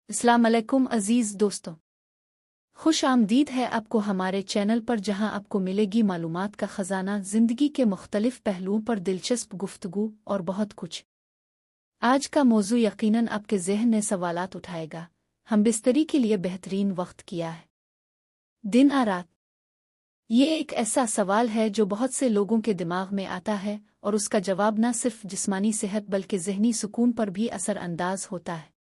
अस्सलाम वालेकुम अज़ीज़ दोस्तों, खुश आमदीद है आपको हमारे चैनल पर, जहां आपको मिलेगी मालूमात का ख़जाना, ज़िंदगी के मुख्तलिफ पहलुओं पर दिलचस्प गुफ्तगू और बहुत कुछ। आज का मौजू यकीनन आपके ज़हन में सवालात उठाएगा। हम बिस्तरी के लिए बेहतरीन वक्त किया है, दिन आ रात? ये एक ऐसा सवाल है जो बहुत से लोगों के दिमाग में आता है, और उसका जवाब न सिर्फ जिस्मानी सेहत बल्कि ज़हनी सुकून पर भी असर अंदाज होता है।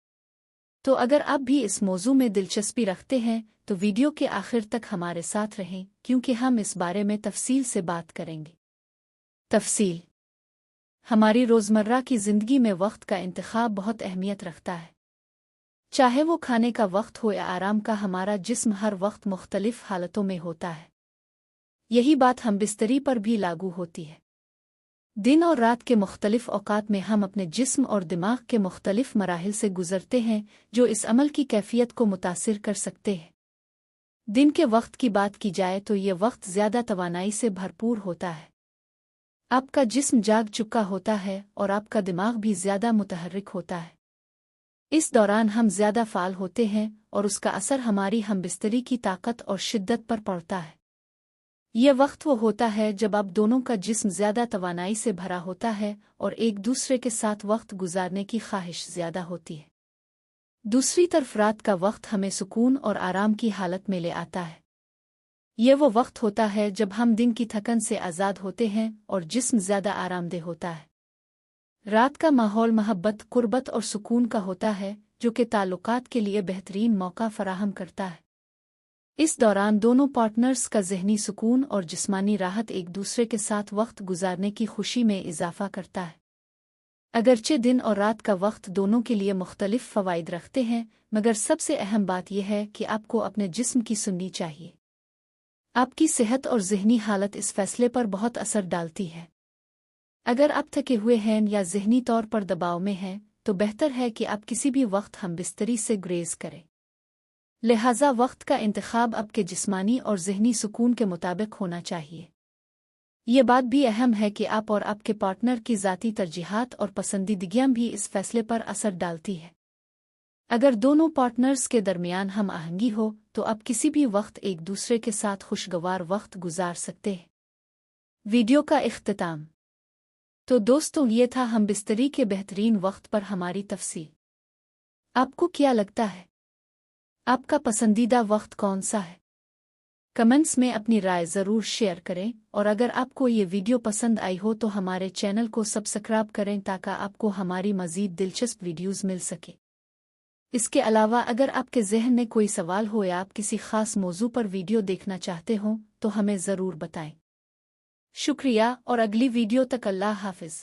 तो अगर आप भी इस मौजू में दिलचस्पी रखते हैं तो वीडियो के आखिर तक हमारे साथ रहें, क्योंकि हम इस बारे में तफसील से बात करेंगे। तफसील। हमारी रोज़मर्रा की ज़िंदगी में वक्त का इंतखाब बहुत अहमियत रखता है। चाहे वो खाने का वक्त हो या आराम का, हमारा जिस्म हर वक्त मुख्तलिफ हालतों में होता है। यही बात हम बिस्तरी पर भी लागू होती है। दिन और रात के मुख्तलिफ औकात में हम अपने जिस्म और दिमाग के मुख्तलिफ मराहिल से गुजरते हैं, जो इस अमल की कैफियत को मुतासिर कर सकते हैं। दिन के वक्त की बात की जाए तो ये वक्त ज़्यादा तवानाई से भरपूर होता है। आपका जिस्म जाग चुका होता है और आपका दिमाग भी ज़्यादा मुतहर्रिक होता है। इस दौरान हम ज़्यादा फ़ाल होते हैं और उसका असर हमारी हमबिस्तरी की ताकत और शिद्दत पर पड़ता है। ये वक्त वो होता है जब आप दोनों का जिस्म ज़्यादा तवानाई से भरा होता है और एक दूसरे के साथ वक्त गुजारने की ख्वाहिश ज़्यादा होती है। दूसरी तरफ रात का वक्त हमें सुकून और आराम की हालत में ले आता है। ये वो वक्त होता है जब हम दिन की थकन से आज़ाद होते हैं और जिस्म ज़्यादा आरामदेह होता है। रात का माहौल मोहब्बत, कुर्बत और सुकून का होता है, जो कि ताल्लुकात के लिए बेहतरीन मौका फराहम करता है। इस दौरान दोनों पार्टनर्स का ज़हनी सुकून और जिस्मानी राहत एक दूसरे के साथ वक्त गुजारने की खुशी में इजाफा करता है। अगरचे दिन और रात का वक्त दोनों के लिए मुख्तलिफ फ़वाइद रखते हैं, मगर सबसे अहम बात यह है कि आपको अपने जिस्म की सुननी चाहिए। आपकी सेहत और ज़हनी हालत इस फैसले पर बहुत असर डालती है। अगर आप थके हुए हैं या ज़हनी तौर पर दबाव में हैं, तो बेहतर है कि आप किसी भी वक्त हम बिस्तरी से गुरेज करें। लिहाजा वक्त का इंतखाब आपके जिस्मानी और ज़हनी सुकून के मुताबिक होना चाहिए। ये बात भी अहम है कि आप और आपके पार्टनर की ज़ाती तरजीहात और पसंदीदगियां भी इस फैसले पर असर डालती है। अगर दोनों पार्टनर्स के दरमियान हम आहंगी हो तो आप किसी भी वक्त एक दूसरे के साथ खुशगवार वक्त गुजार सकते हैं। वीडियो का इख्तिताम। तो दोस्तों, ये था हम बिस्तरी के बेहतरीन वक्त पर हमारी तफसील। आपको क्या लगता है? आपका पसंदीदा वक्त कौन सा है? कमेंट्स में अपनी राय ज़रूर शेयर करें, और अगर आपको ये वीडियो पसंद आई हो तो हमारे चैनल को सब्सक्राइब करें ताकि आपको हमारी मज़ीद दिलचस्प वीडियोज़ मिल सके। इसके अलावा अगर आपके जहन में कोई सवाल हो या आप किसी ख़ास मौजू पर वीडियो देखना चाहते हो तो हमें ज़रूर बताएं। शुक्रिया, और अगली वीडियो तक अल्लाह हाफ़िज़।